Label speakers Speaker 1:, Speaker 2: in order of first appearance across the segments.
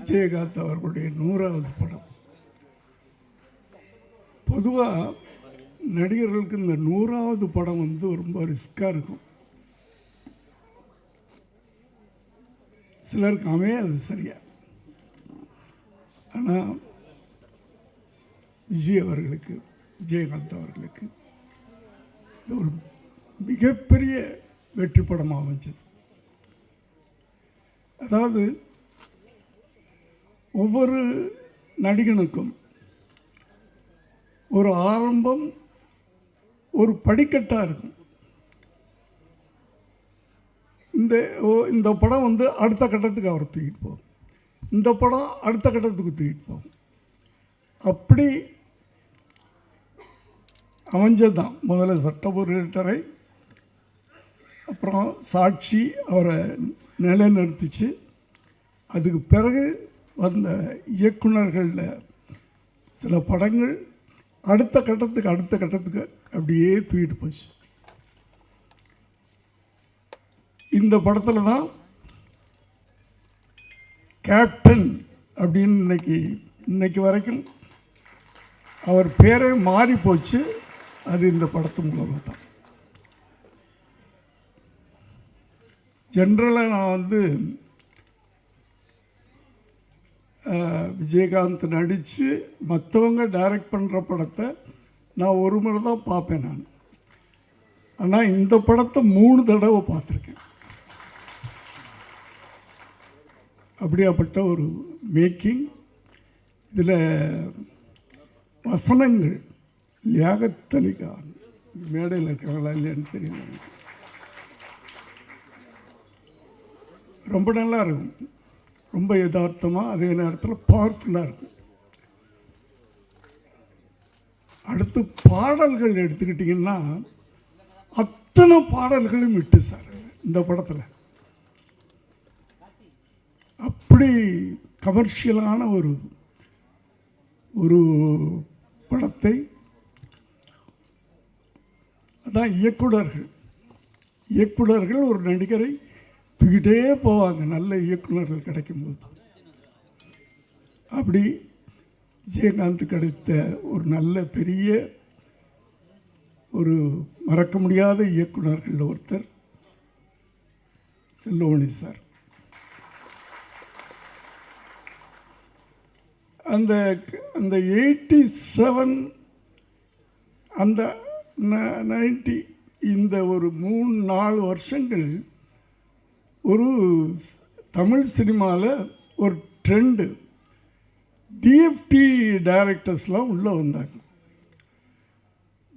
Speaker 1: விஜயகாந்த் அவர்களுடைய 100வது படம். பொதுவாக நடிகர்களுக்கு இந்த 100வது படம் வந்து ரொம்ப ரிஸ்காக இருக்கும். சிலருக்கு அமையாது சரியா. ஆனால் விஜயகாந்த் அவர்களுக்கு இது ஒரு மிகப்பெரிய வெற்றி படமாக அமைஞ்சது. அதாவது ஒவ்வொரு நடிகனுக்கும் ஒரு ஆரம்பம், ஒரு படிக்கட்டாக இருக்கும். இந்த படம் வந்து அடுத்த கட்டத்துக்கு அவர் தூக்கிட்டு போகும், இந்த படம் அடுத்த கட்டத்துக்கு தூக்கிட்டு போகும். அப்படி அமைஞ்சது தான். முதல்ல சட்டபுரட்டரை, அப்புறம் சாட்சி அவரை நிலைநிறுத்திச்சு. அதுக்கு பிறகு வந்த இயக்குனர்களில் சில படங்கள் அடுத்த கட்டத்துக்கு அப்படியே தூக்கிட்டு போச்சு. இந்த படத்தில் தான் கேப்டன் அப்படின்னு இன்னைக்கு வரைக்கும் அவர் பேரே மாறி போச்சு. அது இந்த படத்து மூலமாக தான். ஜென்ரலாக நான் வந்து விஜயகாந்த் நடித்து மற்றவங்க டைரக்ட் பண்ணுற படத்தை நான் ஒரு முறை தான் பார்ப்பேன் நான். ஆனால் இந்த படத்தை 3 தடவை பார்த்துருக்கேன். அப்படியாப்பட்ட ஒரு மேக்கிங். இதில் வசனங்கள் லியாகத் அலி கான் மேடையில் இருக்கிறாங்களா இல்லையான்னு தெரியல, ரொம்ப நல்லா இருக்கும். ரொம்ப யதார்த்தமாக, அதே நேரத்தில் பவர்ஃபுல்லாக இருக்கும். அடுத்து பாடல்கள் எடுத்துக்கிட்டிங்கன்னா அத்தனை பாடல்களும் விட்டு சார் இந்த படத்தில். அப்படி கமர்ஷியலான ஒரு படத்தை அதான் இயக்குனர்கள் ஒரு நடிகரை தூக்கிட்டே போவாங்க நல்ல இயக்குனர்கள் கிடைக்கும்போது. அப்படி விஜயகாந்த் கிடைத்த ஒரு நல்ல பெரிய ஒரு மறக்க முடியாத இயக்குனர்கள் ஒருத்தர் செல்வமணி சார். அந்த 87 அந்த 90 இந்த ஒரு 3-4 வருஷங்கள் ஒரு தமிழ் சினிமாவில் ஒரு ட்ரெண்டு. டிஎஃப்டி டைரக்டர்ஸ்லாம் உள்ளே வந்தாங்க,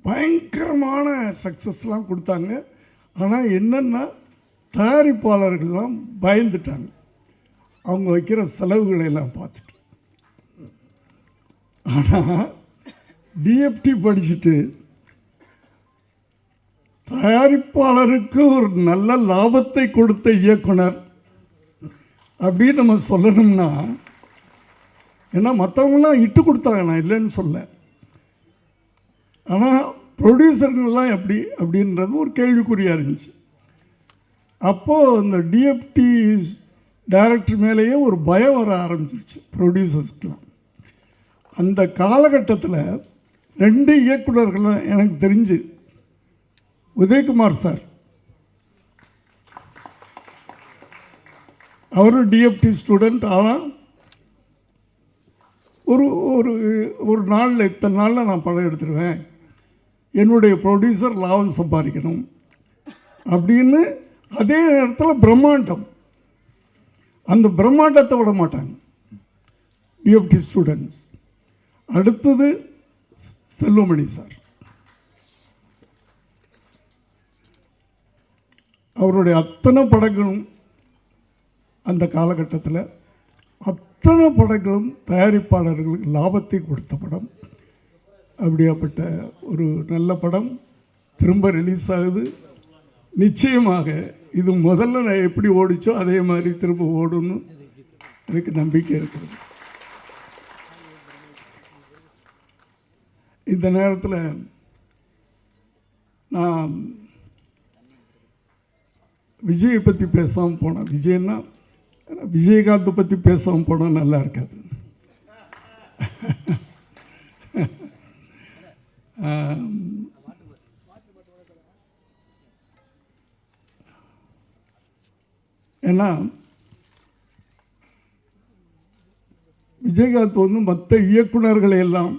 Speaker 1: பயங்கரமான சக்ஸஸ்லாம் கொடுத்தாங்க. ஆனால் என்னென்னா தயாரிப்பாளர்கள்லாம் பயந்துட்டாங்க அவங்க வைக்கிற செலவுகளை எல்லாம் பார்த்துட்டு. ஆனால் டிஎஃப்டி படிச்சுட்டு தயாரிப்பாளருக்கு ஒரு நல்ல லாபத்தை கொடுத்த இயக்குனர் அப்படின்னு நம்ம சொல்லணும்னா, ஏன்னா மற்றவங்களாம் இட்டு கொடுத்தாங்க, நான் இல்லைன்னு சொல்ல. ஆனால் ப்ரொடியூசருங்கெல்லாம் எப்படி அப்படின்றது ஒரு கேள்விக்குறியாக இருந்துச்சு. அப்போது இந்த டிஎஃப்டி டைரக்டர் மேலேயே ஒரு பயம் வர ஆரம்பிச்சிருச்சு ப்ரொடியூசர்ஸ்க்கெலாம். அந்த காலகட்டத்தில் 2 இயக்குனர்களும் எனக்கு தெரிஞ்சு, உதயகுமார் சார் அவரும் டிஎஃப்டி ஸ்டூடெண்ட். ஆனால் ஒரு நாளில் இத்தனை நாளில் நான் படம் எடுத்துருவேன், என்னுடைய ப்ரொடியூசர் லாபம் சம்பாதிக்கணும் அப்படின்னு. அதே நேரத்தில் பிரம்மாண்டம், அந்த பிரம்மாண்டத்தை விட மாட்டாங்க டிஎஃப்டி ஸ்டூடெண்ட்ஸ். அடுத்தது செல்வமணி சார், அவருடைய அத்தனை படங்களும் அந்த காலகட்டத்தில் அத்தனை படங்களும் தயாரிப்பாளர்களுக்கு லாபத்தை கொடுத்த படம். அப்படியாப்பட்ட ஒரு நல்ல படம் திரும்ப ரிலீஸ் ஆகுது. நிச்சயமாக இது முதல்ல நான் எப்படி ஓடிச்சோ அதே மாதிரி திரும்ப ஓடுன்னு எனக்கு நம்பிக்கை இருக்கிறது. இந்த நேரத்தில் நான் விஜயை பற்றி பேசாமல் போனேன். விஜய்னா விஜயகாந்தை பற்றி பேசாமல் போனால் நல்லா இருக்காது. ஏன்னா விஜயகாந்த் வந்து மற்ற இயக்குநர்களை எல்லாம்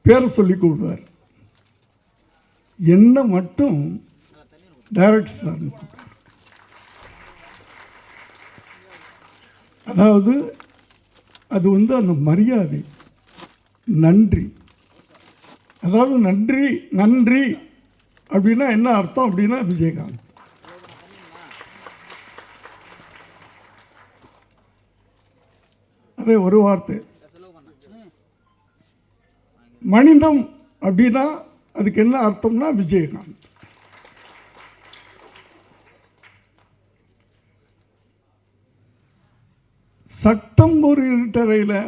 Speaker 1: பேரை சொல்லி கூப்பிடுவார், என்ன மட்டும் டைரக்டர் சார். அதாவது அது வந்து அந்த மரியாதை, நன்றி. அதாவது நன்றி நன்றி அப்படின்னா என்ன அர்த்தம் அப்படின்னா விஜயகாந்த். அதே ஒரு வார்த்தை மனிதம் அப்படின்னா அதுக்கு என்ன அர்த்தம்னா விஜயகாந்த். சட்டம் ஒரு இருட்டறையில்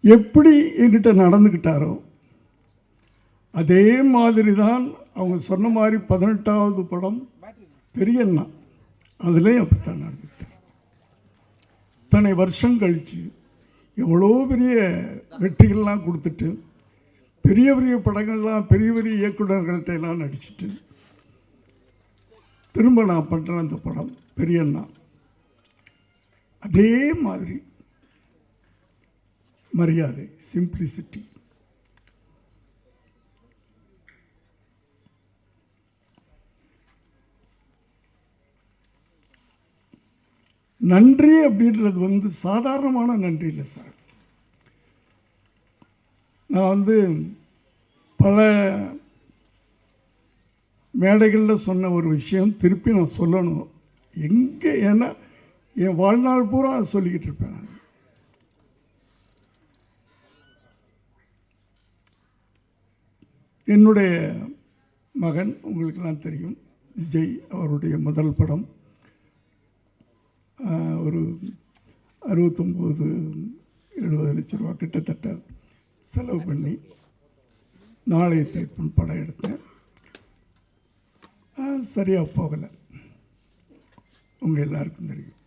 Speaker 1: எப்படி என்கிட்ட நடந்துக்கிட்டாரோ அதே மாதிரி தான் அவங்க சொன்ன மாதிரி 18வது படம் பெரியண்ணா அதுலேயும் அப்படித்தான் நடந்துக்கிட்டார். இத்தனை வருஷம் கழித்து எவ்வளோ பெரிய வெற்றிகள்லாம் கொடுத்துட்டு பெரிய பெரிய படங்கள்லாம் பெரிய பெரிய இயக்குநர்கள்ட்ட எல்லாம் நடிச்சுட்டு திரும்ப நான் பண்ணுறேன் அந்த படம் பெரியண்ணா. அதே மாதிரி மரியாதை, சிம்பிளிசிட்டி. நன்றி அப்படின்றது வந்து சாதாரணமான நன்றி இல்லை சார். நான் வந்து பல மேடைகளில் சொன்ன ஒரு விஷயம் திருப்பி நான் சொல்லணும். எங்கே ஏன்னா என் வாழ்நாள் பூரா சொல்லிக்கிட்டு இருப்பேன் நான். என்னுடைய மகன் உங்களுக்கெல்லாம் தெரியும், விஜய் அவருடைய முதல் படம் ஒரு 69-70 லட்ச ரூபா கிட்டத்தட்ட செலவு பண்ணி நாளைய தீர்ப்புன்னு படம் எடுத்தேன். சரியாக போகலை, உங்கள் எல்லாருக்கும் தெரியும்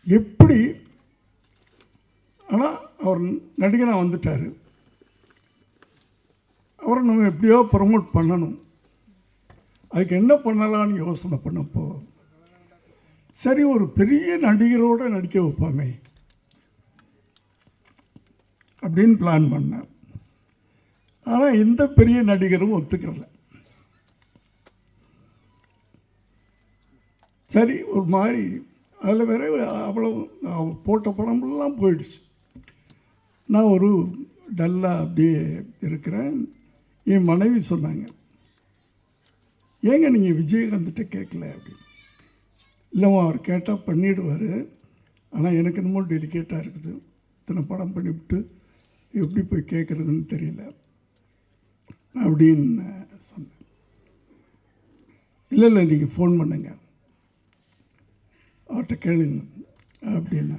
Speaker 1: எப்படி. ஆனால் அவர் நடிகனாக வந்துட்டார், அவரை நம்ம எப்படியோ ப்ரமோட் பண்ணணும். அதுக்கு என்ன பண்ணலான்னு யோசனை பண்ணப்போ சரி ஒரு பெரிய நடிகரோடு நடிக்க வைப்பாமே அப்படின்னு பிளான் பண்ணேன். ஆனால் எந்த பெரிய நடிகரும் ஒத்துக்கல. சரி ஒரு மாதிரி அதில் வேற அவ்வளோ போட்ட படமெல்லாம் போயிடுச்சு. நான் ஒரு டல்லாக அப்படியே இருக்கிறேன். என் மனைவி சொன்னாங்க, ஏங்க நீங்கள் விஜயகாந்த்கிட்ட கேட்கல அப்படின்னு. இல்லைம்மா அவர் கேட்டால் பண்ணிவிடுவார், ஆனால் எனக்கு என்னமோ டெலிகேட்டாக இருக்குது, இத்தனை படம் பண்ணிவிட்டு எப்படி போய் கேட்குறதுன்னு தெரியல அப்படின்னு சொன்னேன். இல்லை நீங்கள் ஃபோன் பண்ணுங்க அவர்கிட்ட கேளுங்க அப்படின்னா.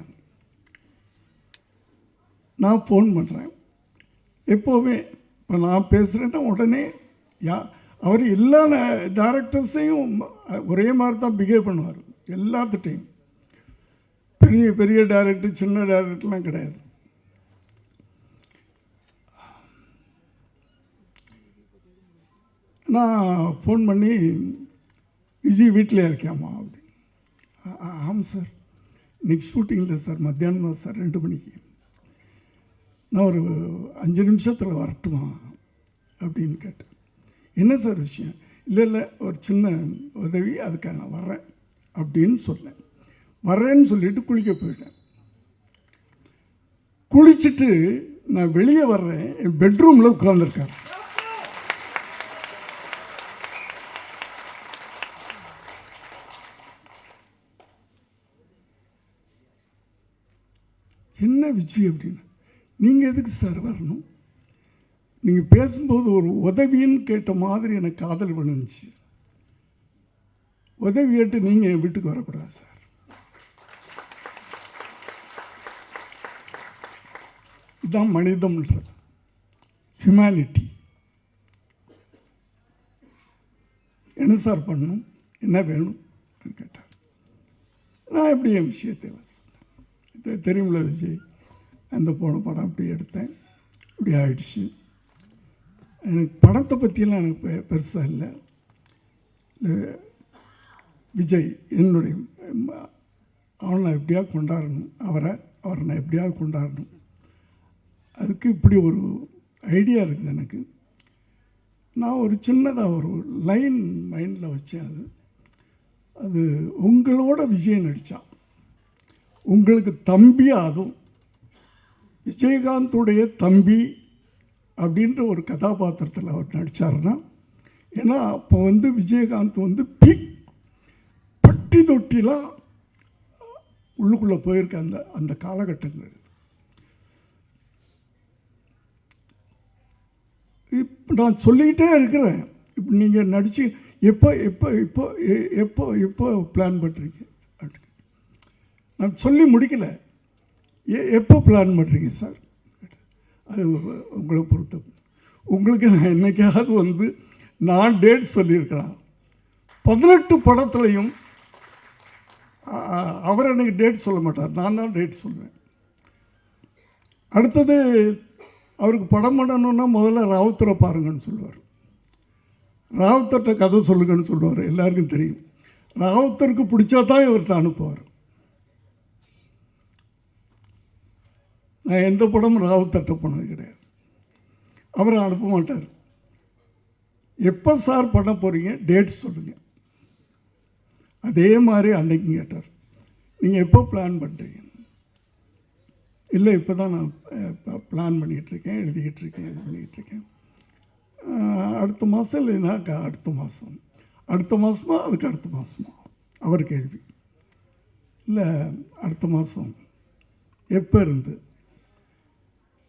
Speaker 1: நான் ஃபோன் பண்ணுறேன். எப்போவுமே இப்போ நான் பேசுகிறேன்னா உடனே அவர் எல்லா டைரக்டர்ஸையும் ஒரே மாதிரி தான் பிஹேவ் பண்ணுவார். எல்லாத்துட்டையும் பெரிய பெரிய டைரக்டர் சின்ன டைரக்டர்லாம் கிடையாது. நான் ஃபோன் பண்ணி விஜய் வீட்டில் இருக்கேம்மா அப்படின்னு. ஆமாம் சார், இன்றைக்கி ஷூட்டிங் இல்லை சார், மத்தியானம் தான் சார் 2 மணிக்கு. நான் ஒரு 5 நிமிஷத்தில் வரட்டுமா அப்படின்னு கேட்டேன். என்ன சார் விஷயம்? இல்லை ஒரு சின்ன உதவி, அதுக்காக நான் வர்றேன் அப்படின்னு சொன்னேன். வர்றேன்னு சொல்லிவிட்டு குளிக்க போயிட்டேன். குளிச்சுட்டு நான் வெளியே வர்றேன், என் பெட்ரூமில் உட்கார்ந்துருக்கார். என்ன விஜய் அப்படின்னு. நீங்கள் எதுக்கு சார் வரணும்? நீங்கள் பேசும்போது ஒரு உதவின்னு கேட்ட மாதிரி எனக்கு காதல் விழுந்துச்சு. உதவி கேட்டு நீங்கள் என் வீட்டுக்கு வரக்கூடாது சார். இதுதான் மனிதம்ன்றது, ஹியூமனிட்டி. என்ன சார் பண்ணணும், என்ன வேணும் கேட்டார். நான் எப்படி என் விஷயத்தில் சொன்னேன், தெரியுமில்ல விஜய், அந்த போன படம் அப்படி எடுத்தேன், இப்படி ஆயிடுச்சு. எனக்கு படத்தை பற்றியெல்லாம் எனக்கு பெருசாக இல்லை. விஜய் என்னுடைய அவனை நான் எப்படியாவது கொண்டாடணும், அவரை நான் எப்படியாவது கொண்டாடணும். அதுக்கு இப்படி ஒரு ஐடியா இருக்குது எனக்கு. நான் ஒரு சின்னதாக ஒரு லைன் மைண்டில் வச்சேன். அது உங்களோட விஜய் நடித்தான், உங்களுக்கு தம்பியாக, அதுவும் விஜயகாந்துடைய தம்பி அப்படின்ற ஒரு கதாபாத்திரத்தில் அவர் நடித்தார்னா, ஏன்னா அப்போ விஜயகாந்த் பீக் பட்டி தொட்டிலாம் உள்ளுக்குள்ளே போயிருக்க அந்த காலகட்டங்கள். இப்போ நான் சொல்லிக்கிட்டே இருக்கிறேன், இப்போ நீங்கள் நடித்து எப்போ எப்போ எப்போ எப்போ எப்போ பிளான் பண்ணுறீங்க அப்படின்னு நான் சொல்லி முடிக்கலை. எப்போ பிளான் பண்ணுறீங்க சார்? அது உங்களை பொறுத்த. உங்களுக்கு நான் என்னைக்காவது நான் டேட் சொல்லியிருக்கலாம். 18 படத்துலையும் அவர் எனக்கு டேட் சொல்ல மாட்டார், நான் தான் டேட் சொல்லுவேன். அடுத்தது அவருக்கு படம் பண்ணணுன்னா முதல்ல ராவுத்தரை பாருங்கன்னு சொல்லுவார், ராவுத்தர்கிட்ட கதை சொல்லுங்கன்னு சொல்லுவார். எல்லாருக்கும் தெரியும், ராவுத்தருக்கு பிடிச்சா தான் இவர்கிட்ட அனுப்புவார். நான் எந்த படமும் ராவுத்தர்கிட்ட போனது கிடையாது, அவரை அனுப்ப மாட்டார். எப்போ சார் பண்ண போகிறீங்க, டேட் சொல்லுங்கள். அதே மாதிரி அன்னைக்கும் கேட்டார், நீங்கள் எப்போ பிளான் பண்ணுறீங்க? இல்லை இப்போ தான் நான் பிளான் பண்ணிகிட்ருக்கேன், எழுதிக்கிட்டு இது பண்ணிக்கிட்டுருக்கேன். அடுத்த மாதம் இல்லைன்னா அடுத்த மாதம், அடுத்த மாதமா அதுக்கு அடுத்த மாதமா? அவர் கேள்வி. இல்லை அடுத்த மாதம். எப்போ இருந்து?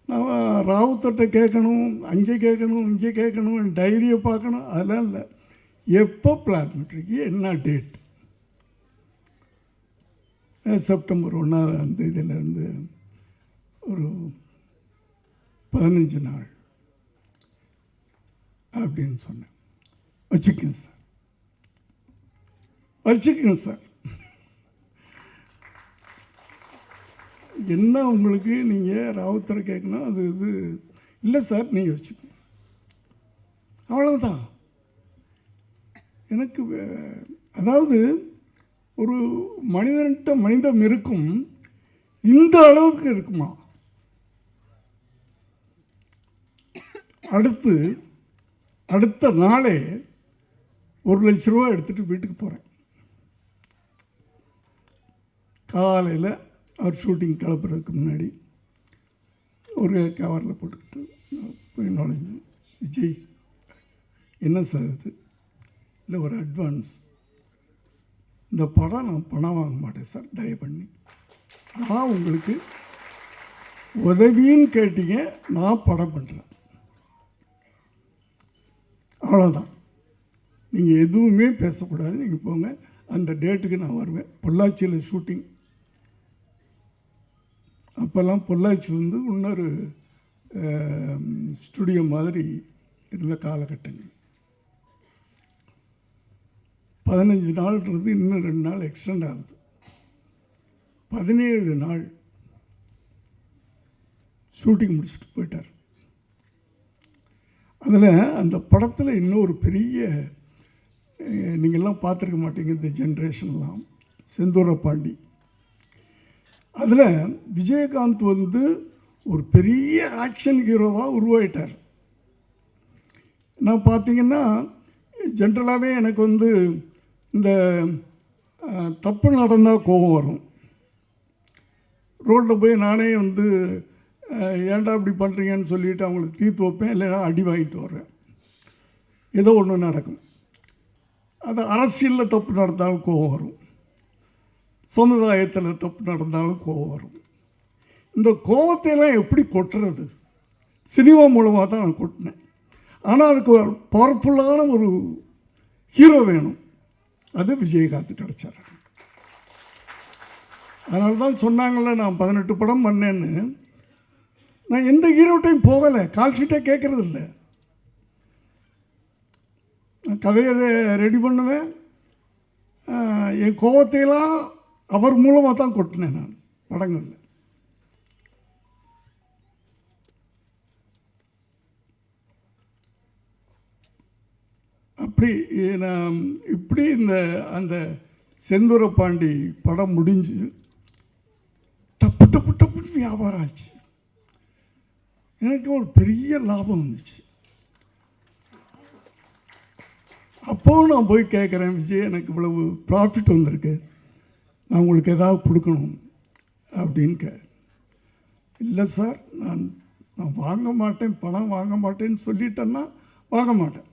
Speaker 1: நான் ராவுத்தர்கிட்ட கேட்கணும், அங்கே கேட்கணும், இங்கே கேட்கணும், டைரியை பார்க்கணும், அதெல்லாம் இல்லை. எப்போ பிளான் பண்ணுறீங்க, என்ன டேட்? செப்டம்பர் 1ஆம் தேதியிலேருந்து ஒரு 15 நாள் அப்படின்னு சொன்னேன். வச்சுக்கோங்க சார், வச்சுக்கோங்க சார். என்ன உங்களுக்கு நீங்கள் ராவுத்தரை கேட்கணும், அது இல்லை சார், நீங்கள் வச்சுக்கோங்க, அவ்வளவுதான். எனக்கு அதாவது ஒரு மனிதன்கிட்ட மனிதம் இருக்கும், இந்த அளவுக்கு இருக்குமா? அடுத்த நாளே 1 லட்ச ரூபா எடுத்துகிட்டு வீட்டுக்கு போகிறேன். காலையில் அவர் ஷூட்டிங் கிளப்புறதுக்கு முன்னாடி ஒரு கவரில் போட்டுக்கிட்டு போய் நுழைஞ்சு, விஜய் என்ன சார் இது? இல்லை ஒரு அட்வான்ஸ், இந்த படம் நான் பணம் வாங்க மாட்டேன் சார், தயவு பண்ணி. நான் உங்களுக்கு உதவின்னு கேட்டீங்க, நான் படம் பண்ணுறேன், அவ்வளோதான். நீங்கள் எதுவுமே பேசக்கூடாது, நீங்கள் போங்க, அந்த டேட்டுக்கு நான் வருவேன். பொள்ளாச்சியில் ஷூட்டிங். அப்போல்லாம் பொள்ளாச்சி இன்னொரு ஸ்டுடியோ மாதிரி இருந்த காலகட்டங்கள். 15 நாள்ன்றது இன்னும் 2 நாள் எக்ஸ்டெண்ட் ஆகுது. 17 நாள் ஷூட்டிங் முடிச்சுட்டு போயிட்டார். அதில் அந்த படத்தில் இன்னொரு பெரிய, நீங்கள்லாம் பார்த்துருக்க மாட்டீங்க இந்த ஜென்ரேஷன்லாம், செந்தூர பாண்டி. அதில் விஜயகாந்த் ஒரு பெரிய ஆக்ஷன் ஹீரோவாக உருவாயிட்டார். நான் பார்த்தீங்கன்னா ஜென்ரலாகவே எனக்கு இந்த தப்பு நடந்தால் கோபம் வரும். ரோட்டில் போய் நானே ஏன்டா இப்படி பண்ணுறீங்கன்னு சொல்லிவிட்டு அவங்களுக்கு தீர்த்து வைப்பேன், இல்லைன்னா அடி வாங்கிட்டு வர்றேன். ஏதோ ஒன்று நடக்கும். அது அரசியலில் தப்பு நடந்தாலும் கோபம் வரும், சமுதாயத்தில் தப்பு நடந்தாலும் கோபம் வரும். இந்த கோபத்தையெல்லாம் எப்படி கொட்டுறது? சினிமா மூலமாக தான் நான் கொட்டினேன். ஆனால் அதுக்கு ஒரு பவர்ஃபுல்லான ஒரு ஹீரோ வேணும், அது விஜயகாந்த் கிடைச்சார். அதனால தான் சொன்னாங்கள்ல, நான் 18 படம் பண்ணேன்னு. நான் எந்த ஹீரோட்டையும் போகலை, கால் ஷீட்டே கேட்குறது இல்லை. நான் கதையை ரெடி பண்ணுவேன், என் கோபத்தையெல்லாம் அவர் மூலமாக தான் கொட்டினேன் நான் படங்களில். அப்படி நான் இப்படி அந்த செந்தூர பாண்டி படம் முடிஞ்சு டப்பு டப்பு டப்புன்னு வியாபாரம் ஆச்சு. எனக்கு ஒரு பெரிய லாபம் வந்துச்சு. அப்போவும் நான் போய் கேட்குறேன், விஜய் எனக்கு இவ்வளவு ப்ராஃபிட் வந்திருக்கு, நான் உங்களுக்கு ஏதாவது கொடுக்கணும் அப்படின்னு இல்லை சார், நான் வாங்க மாட்டேன், பணம் வாங்க மாட்டேன்னு சொல்லிட்டேன்னா வாங்க மாட்டேன்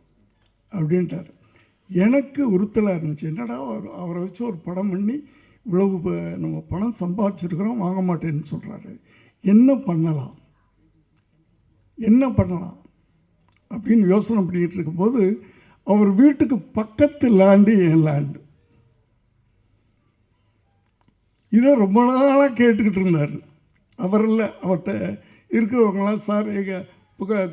Speaker 1: அப்படின்ட்டார். எனக்கு உறுத்தலாக இருந்துச்சு, என்னடா அவரை வச்சு ஒரு படம் பண்ணி இவ்வளவு நம்ம பணம் சம்பாதிச்சிருக்கிறோம், வாங்க மாட்டேன்னு சொல்கிறாரு, என்ன பண்ணலாம் அப்படின்னு யோசனை பண்ணிக்கிட்டு இருக்கும்போது அவர் வீட்டுக்கு பக்கத்து லேண்டு என் லேண்டு. இதை ரொம்ப நாளாக கேட்டுக்கிட்டு இருந்தார். அவர் இல்லை, அவர்கிட்ட இருக்கிறவங்களாம் சார் எங்கள்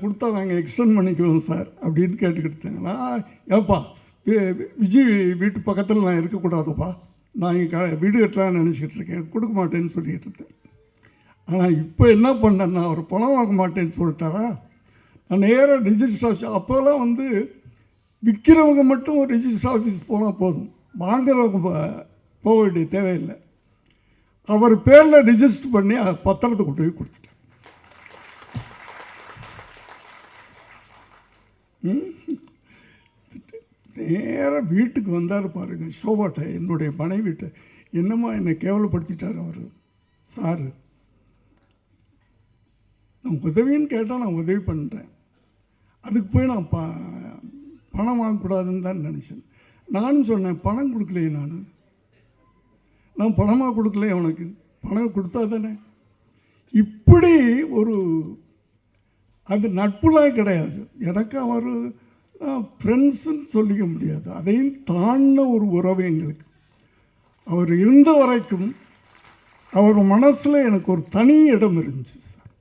Speaker 1: கொடுத்தா நாங்கள் எக்ஸ்டெண்ட் பண்ணிக்குவோம் சார் அப்படின்னு கேட்டுக்கிட்டு இருந்தாங்களா. ஏப்பா விஜய் வீட்டு பக்கத்தில் நான் இருக்கக்கூடாதுப்பா, நான் இங்கே வீடு கட்டலான்னு நினச்சிக்கிட்டு இருக்கேன், கொடுக்க மாட்டேன்னு சொல்லிக்கிட்டு இருக்கேன். ஆனால் இப்போ என்ன பண்ணேன்னா அவர் பணம் வாங்க மாட்டேன்னு சொல்லிட்டாரா, நான் நேராக ரிஜிஸ்டர் ஆஃபீஸ், அப்போல்லாம் விற்கிறவங்க மட்டும் ஒரு ரிஜிஸ்டர் ஆஃபீஸ் போனால் போதும், வாங்குறவங்க போக வேண்டிய தேவையில்லை. அவர் பேரில் ரிஜிஸ்டர் பண்ணி பத்திரத்தை கொண்டு போய் கொடுத்துட்டேன். நேராக வீட்டுக்கு வந்தார் பாருங்க, ஷோபாட்ட என்னுடைய மனைவிட்ட, என்னம்மா என்னை கேவலப்படுத்திட்டார் அவர். சார் நான் உதவின்னு கேட்டால் நான் உதவி பண்ணுறேன், அதுக்கு போய் நான் பணம் வாங்கக்கூடாதுன்னு தான் நினச்சேன். நானும் சொன்னேன், பணம் கொடுக்கலையே, நான் பணமாக கொடுக்கலையே, அவனுக்கு பணம் கொடுத்தா தானே. இப்படி ஒரு அது நட்புலாம் கிடையாது எனக்கு. அவர் ஃப்ரெண்ட்ஸுன்னு சொல்லிக்க முடியாது, அதையும் தாண்டின ஒரு உறவு எங்களுக்கு. அவர் இருந்த வரைக்கும் அவர் மனசில் எனக்கு ஒரு தனி இடம் இருந்துச்சு சார்,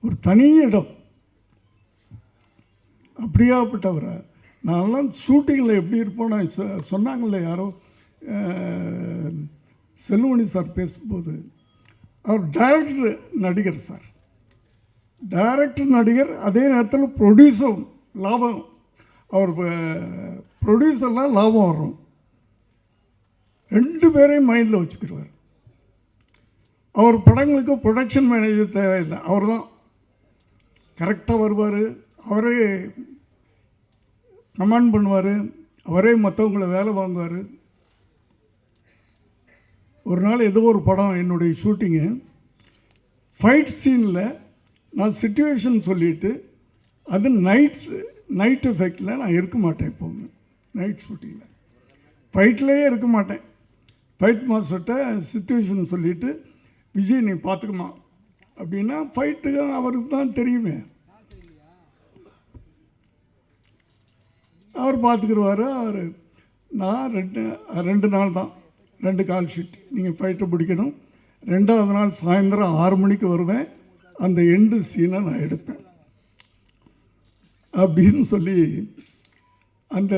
Speaker 1: ஒரு தனி இடம். அப்படியாப்பட்டவரை நான்லாம் ஷூட்டிங்கில் எப்படி இருப்போம்னா, சொன்னாங்கள்ல யாரோ செல்வமணி சார் பேசும்போது, அவர் டைரக்டர் நடிகர் சார், டைரக்டர் நடிகர், அதே நேரத்தில் ப்ரொடியூசர் லாபம். அவர் ப்ரொடியூசர்லாம் லாபம் வரும், ரெண்டு பேரையும் மைண்டில் வச்சுக்கிடுவார். அவர் படங்களுக்கு ப்ரொடக்ஷன் மேனேஜர் தேவையில்லை, அவர் தான் கரெக்டாக வருவார், அவரே கமாண்ட் பண்ணுவார், அவரே மற்றவங்களை வேலை வாங்குவார். ஒரு நாள் ஏதோ ஒரு படம் என்னுடைய ஷூட்டிங்கு, ஃபைட் சீனில் நான் சிச்சுவேஷன் சொல்லிவிட்டு, அது நைட் எஃபெக்டில் நான் இருக்க மாட்டேன். எப்போவுமே நைட் ஷூட்டிங்கில் ஃபைட்லேயே இருக்க மாட்டேன். ஃபைட் மாஸ்டர்கிட்ட சிச்சுவேஷன் சொல்லிவிட்டு, விஜய் நீ பார்த்துக்குமா அப்படின்னா, ஃபைட்டுக்கு அவருக்கு தான் தெரியுமே, அவர் பார்த்துக்கிடுவார். நான் ரெண்டு நாள் தான், 2 கால் ஷீட், நீங்கள் ஃபைட்டை பிடிக்கணும். 2வது நாள் சாயந்தரம் 6 மணிக்கு வருவேன், அந்த எண்டு சீனை நான் எடுப்பேன் அப்படின்னு சொல்லி அந்த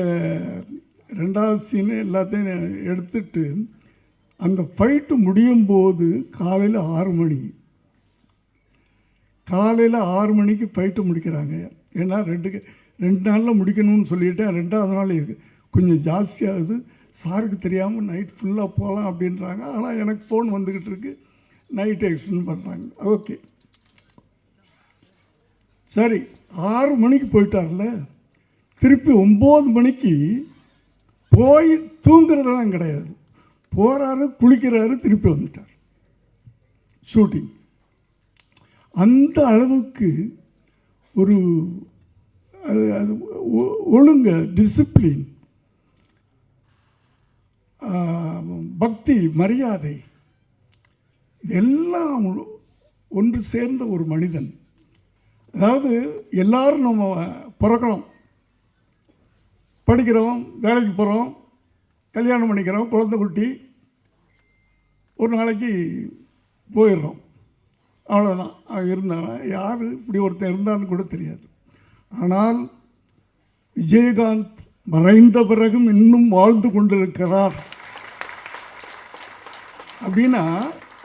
Speaker 1: 2வது சீனை எல்லாத்தையும் எடுத்துட்டு, அந்த ஃபைட்டு முடியும் போது காலையில் 6 மணிக்கு ஃபைட்டு முடிக்கிறாங்க. ஏன்னா 2 நாளில் முடிக்கணும்னு சொல்லிவிட்டேன். 2வது நாள் கொஞ்சம் ஜாஸ்தியாகுது, சாருக்கு தெரியாமல் நைட் ஃபுல்லாக போகலாம் அப்படின்றாங்க. ஆனால் எனக்கு ஃபோன் வந்துக்கிட்டு இருக்கு, நைட்டு எக்ஸ்டெண்ட் பண்ணுறாங்க. ஓகே சரி, 6 மணிக்கு போயிட்டார்ல, திருப்பி 9 மணிக்கு போய் தூங்குறதெல்லாம் கிடையாது, போகிறாரு, குளிக்கிறாரு, திருப்பி வந்துட்டார் ஷூட்டிங். அந்த அளவுக்கு ஒரு அது ஒழுங்கு, டிசிப்ளின், பக்தி, மரியாதை, இதெல்லாம் ஒன்று சேர்ந்த ஒரு மனிதன். அதாவது எல்லாரும் நம்ம பிறக்கிறோம், படிக்கிறோம், வேலைக்கு போகிறோம், கல்யாணம் பண்ணிக்கிறோம், குழந்தை குட்டி, ஒரு நாளைக்கு போயிடுறோம், அவ்வளோதான். இருந்தானா யார் இப்படி ஒருத்தன் இருந்தான்னு கூட தெரியாது. ஆனால் விஜயகாந்த் மறைந்த பிறகும் இன்னும் வாழ்ந்து கொண்டிருக்கிறார் அப்படின்னா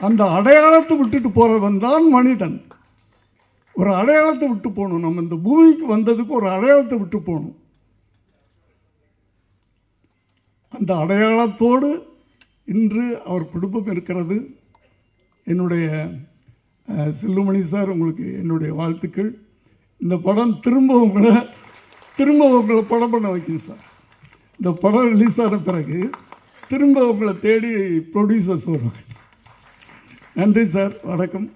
Speaker 1: அந்த அடையாளத்தை விட்டுட்டு போகிறவன் தான் மனிதன். ஒரு அடையாளத்தை விட்டு போகணும். நம்ம இந்த பூமிக்கு வந்ததுக்கு ஒரு அடையாளத்தை விட்டு போகணும். அந்த அடையாளத்தோடு இன்று அவர் குடும்பம் இருக்கிறது. என்னுடைய செல்லுமணி சார், உங்களுக்கு என்னுடைய வாழ்த்துக்கள். இந்த படம் திரும்ப உங்களை படம் பண்ண வைக்கணும் சார். இந்த படம் ரிலீஸ் ஆன பிறகு திரும்ப உங்களை தேடி ப்ரொடியூசர்ஸ் வருவாங்க. நன்றி சார், வணக்கம்.